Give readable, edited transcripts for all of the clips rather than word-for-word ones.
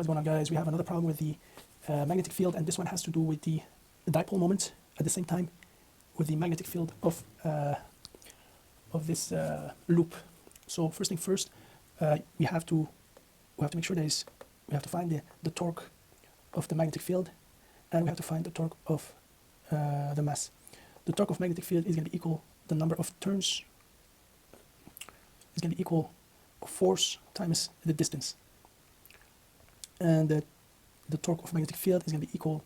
What's going on, guys? We have another problem with the magnetic field, and this one has to do with the dipole moment at the same time with the magnetic field of this loop. So first thing first, we have to make sure we have to find the torque of the magnetic field, and we have to find the torque of the mass. The torque of magnetic field is going to equal the number of turns. Is going to equal force times the distance, and the torque of magnetic field is going to equal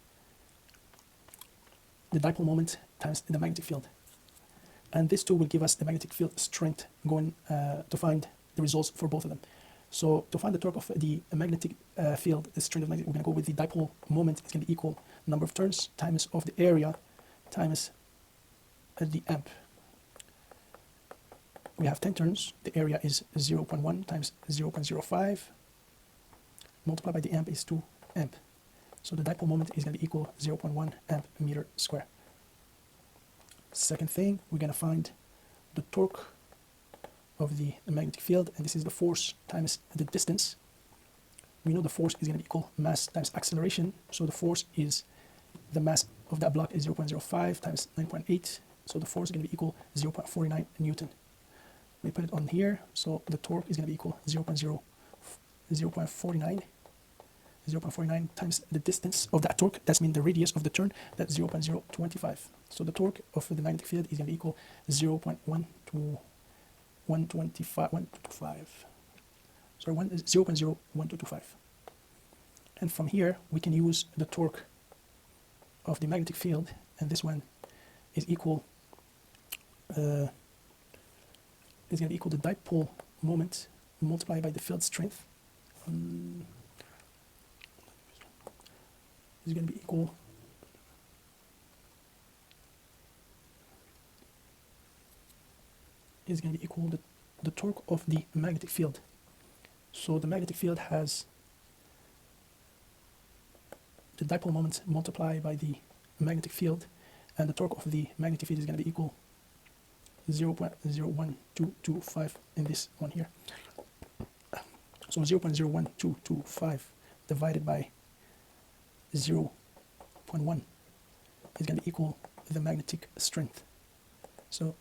the dipole moment times the magnetic field, and this two will give us the magnetic field strength going to find the results for both of them. So to find the torque of the magnetic field, the strength of magnetic, we're going to go with the dipole moment. It's going to equal number of turns times of the area times the amp. We have 10 turns. The area is 0.1 times 0.05 multiplied by the amp is 2 amp. So the dipole moment is going to equal 0.1 amp meter square. Second thing, we're going to find the torque of the magnetic field, and this is the force times the distance. We know the force is going to equal mass times acceleration, so the force is the mass of that block is 0.05 times 9.8, so the force is going to be equal 0.49 Newton. We put it on here, so the torque is going to be equal 0.49 times the distance of that torque. That's mean the radius of the turn. That's 0.025. So the torque of the magnetic field is going to equal 0.1225. And from here we can use the torque of the magnetic field, and this one is equal. Is going to equal the dipole moment multiplied by the field strength. Is going to be equal the torque of the magnetic field. So the magnetic field has the dipole moment multiplied by the magnetic field, and the torque of the magnetic field is going to be equal 0.01225 in this one here. So 0.01225 divided by 0.1 is going to equal the magnetic strength. So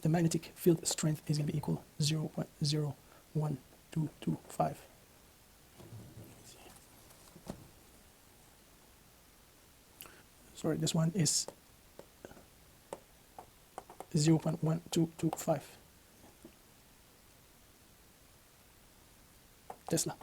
the magnetic field strength is going to be equal 0.01225. Sorry, this one is 0.1225 Tesla.